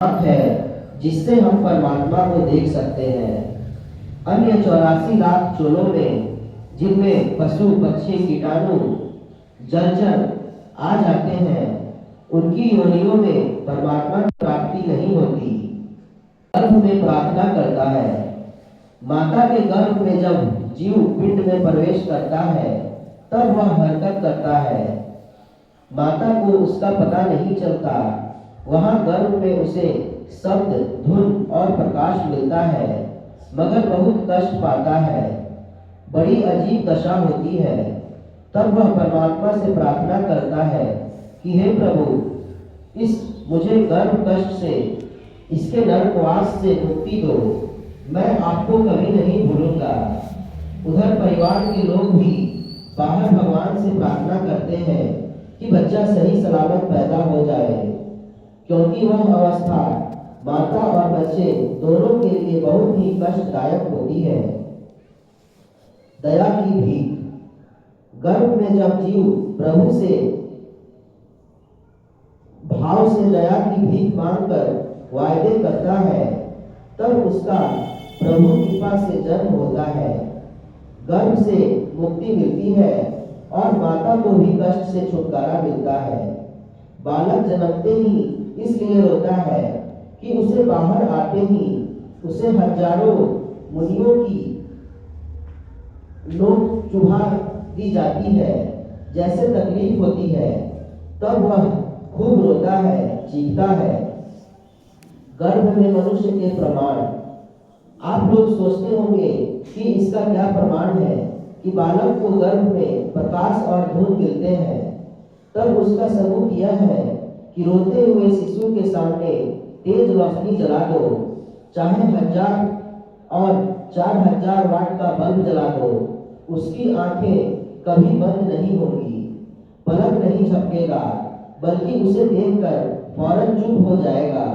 है जिससे हम परमात्मा को देख सकते हैं। अन्य 84 लाख चोलों में जिनमें पशु पक्षी कीटाणु जलचर आ जाते हैं, उनकी योनियों में परमात्मा की प्राप्ति नहीं होती। गर्भ में प्रार्थना करता है। माता के गर्भ में जब जीव पिंड में प्रवेश करता है तब वह हरकत करता है। माता को उसका पता नहीं चलता। वहां गर्भ में उसे शब्द, धुन और प्रकाश मिलता है, मगर बहुत कष्ट पाता है। बड़ी अजीब दशा होती है। तब वह परमात्मा से प्रार्थना करता है कि हे प्रभु, इस मुझे गर्भ कष्ट से, इसके नरकवास से मुक्ति दो। मैं आपको कभी नहीं भूलूंगा। उधर परिवार के लोग भी बाहर भगवान से प्रार्थना करते हैं कि बच्चा सही सलामत पैदा हो जाए, क्योंकि वह अवस्था माता और बच्चे दोनों के लिए बहुत ही कष्टदायक होती है। दया की भीख। गर्भ में जब जीव प्रभु से भाव से दया की भीख मांगकर वायदे करता है, तब उसका प्रभु कृपा से जन्म होता है। गर्भ से मुक्ति मिलती है और माता को भी कष्ट से छुटकारा मिलता है। बालक जन्मते ही इसलिए रोता है कि उसे बाहर आते ही उसे हजारों मुनियों की नोक चुभा दी जाती है, जैसे तकलीफ होती है। तब वह खूब रोता है, चीखता है। गर्भ में मनुष्य के प्रमाण। आप लोग सोचते होंगे कि इसका क्या प्रमाण है कि बालक को गर्भ में प्रकाश और धूल मिलते हैं। तब उसका सबूत यह है कि रोते हुए शिशु के सामने तेज रोशनी जला दो, चाहे 1000 और 4000 वाट का बल्ब जला दो, उसकी आंखें कभी बंद नहीं होंगी, पलक नहीं झपकेगा, बल्कि उसे देखकर फौरन चुप हो जाएगा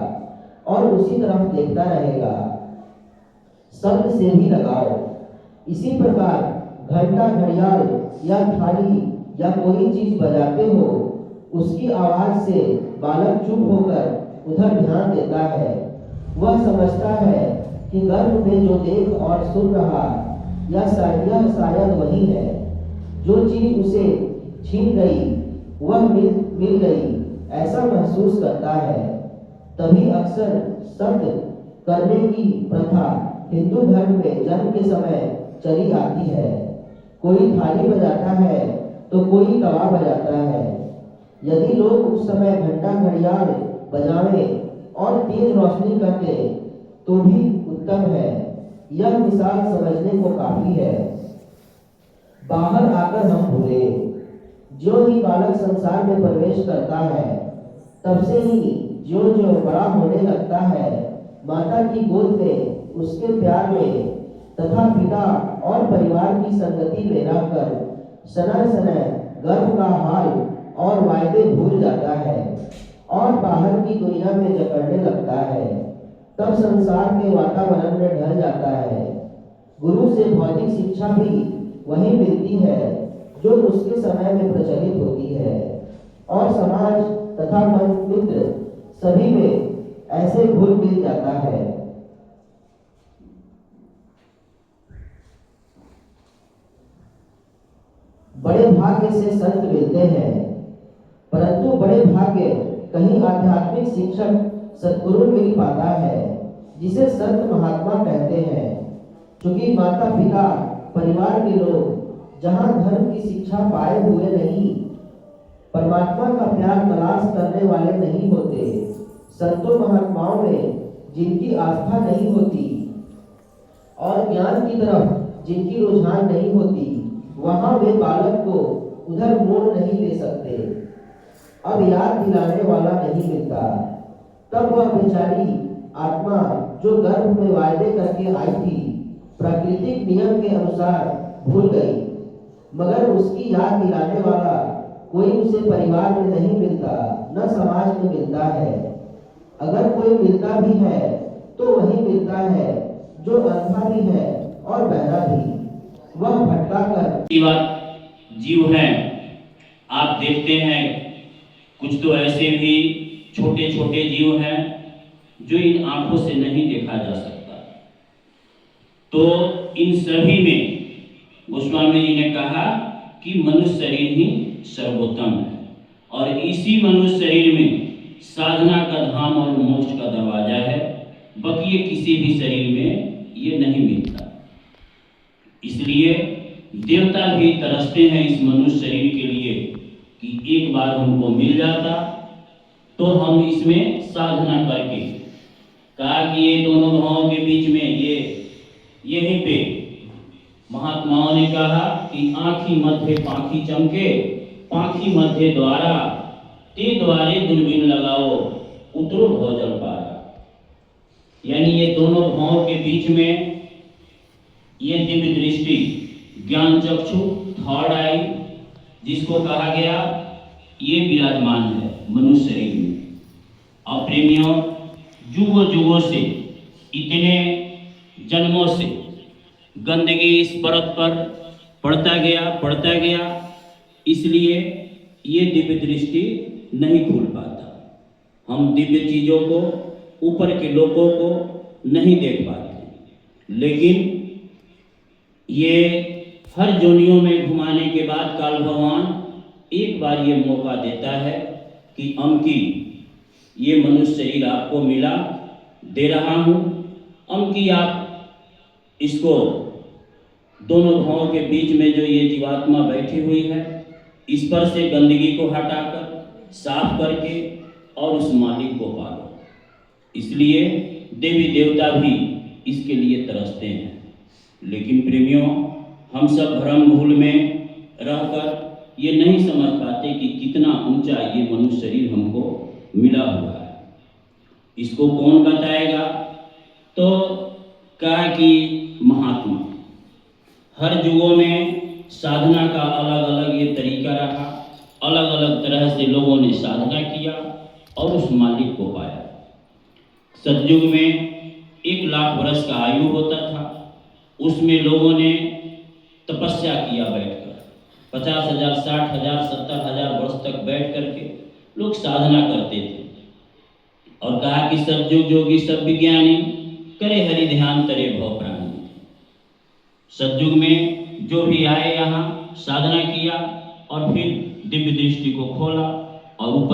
और उसी तरफ देखता रहेगा। शब्द से भी लगाओ। इसी प्रकार घंटा, घड़ियाल या थाली या कोई चीज बजाते हो, उसकी आवाज से बालक चुप होकर उधर ध्यान देता है। वह समझता है कि गर्भ में जो देख और सुन रहा यह शायद वही है। जो चीज उसे छीन गई वह मिल गई, ऐसा महसूस करता है। तभी अक्सर शब्द करने की प्रथा हिंदू धर्म में जन्म के समय चली आती है। कोई थाली बजाता है तो कोई तवा बजाता है। यदि लोग उस समय घंटा, घड़ियाल बजावे और तेज रोशनी करते तो भी उत्तम है। यह मिसाल समझने को काफी है। बाहर आकर हम भूले। जो ही बालक संसार में प्रवेश करता है, तब से ही जो बड़ा होने लगता है, माता की गोद में उसके प्यार में तथा पिता और परिवार की संगति में रहकर सनय सनय गर्भ का हाल और वायदे भूल जाता है और बाहर की दुनिया में जकड़ने लगता है। तब संसार के वातावरण में ढल जाता है। गुरु से भौतिक शिक्षा भी वही मिलती है जो उसके समय में प्रचलित होती है, और समाज तथा मित्र सभी में ऐसे घुल मिल जाता है। बड़े भाग्य से संत मिलते हैं, परंतु बड़े भाग्य कहीं आध्यात्मिक शिक्षक सद्गुरु मिल पाता है, जिसे संत महात्मा कहते हैं। क्योंकि माता पिता परिवार के लोग जहां धर्म की शिक्षा पाए हुए नहीं, परमात्मा का प्यार तलाश करने वाले नहीं होते, संतों महात्माओं में जिनकी आस्था नहीं होती और ज्ञान की तरफ जिनकी रुझान नहीं होती, वहां वे बालक को उधर मोड़ नहीं ले सकते। अब याद दिलाने वाला नहीं मिलता। तब वह बेचारी आत्मा जो गर्भ में वायदे करके आई थी, प्राकृतिक नियम के अनुसार भूल गई, मगर उसकी याद दिलाने वाला कोई उसे परिवार में नहीं मिलता, न समाज में मिलता है। अगर कोई मिलता भी है तो वही मिलता है जो अंधा भी है और बहरा भी। वह भटका कर जीव हैं। आप देखते हैं कुछ तो ऐसे भी छोटे छोटे जीव हैं जो इन आंखों से नहीं देखा जा सकता। तो इन सभी में गोस्वामी जी ने कहा कि मनुष्य शरीर ही सर्वोत्तम है और इसी मनुष्य शरीर में साधना का धाम और मोक्ष का दरवाजा है। बाकी ये किसी भी शरीर में ये नहीं मिलता। इसलिए देवता भी तरसते हैं इस मनुष्य शरीर के लिए कि एक बार हमको मिल जाता तो हम इसमें साधना करके, कहा कि ये दोनों भावों के बीच में यहीं पे महात्माओं ने कहा कि आँखी मध्य पाखी चमके, पाखी मध्य द्वारा, ते द्वारे दुर्बीन लगाओ, उतरो भवजल पारा। यानी ये दोनों भावों के बीच में ये दिव्य दृष्टि, ज्ञान चक्षु, थर्ड आई, जिसको कहा गया, ये विराजमान है मनुष्य शरीर में। और प्रेमियों, युगों युगों से, इतने जन्मों से गंदगी इस परत पर पड़ता गया, इसलिए ये दिव्य दृष्टि नहीं खुल पाता। हम दिव्य चीज़ों को, ऊपर के लोगों को नहीं देख पाते। लेकिन ये हर जोनियों में घुमाने के बाद काल भगवान एक बार ये मौका देता है कि अमकी, ये मनुष्य शरीर आपको मिला, दे रहा हूँ। अमकी आप इसको दोनों भावों के बीच में जो ये जीवात्मा बैठी हुई है, इस पर से गंदगी को हटाकर साफ करके और उस मालिक को पालो। इसलिए देवी देवता भी इसके लिए तरसते हैं। लेकिन प्रेमियों, हम सब भ्रम भूल में रहकर ये नहीं समझ पाते कि कितना ऊंचा ये मनुष्य शरीर हमको मिला हुआ है। इसको कौन बताएगा? तो कहा कि महात्मा, हर युगों में साधना का अलग अलग ये तरीका रहा, अलग अलग तरह से लोगों ने साधना किया और उस मालिक को पाया। सतयुग में 1,00,000 वर्ष का आयु होता था, उसमें लोगों ने तपस्या किया बैठकर, 50,000, 60,000, 70,000 वर्ष तक बैठ करके लोग साधना करते थे। और कहा कि सतयुग जोगी सब विज्ञानी, करे हरि ध्यान तरे भव प्राणी। सतयुग में जो भी आए यहाँ साधना किया और फिर दिव्य दृष्टि को खोला और ऊपर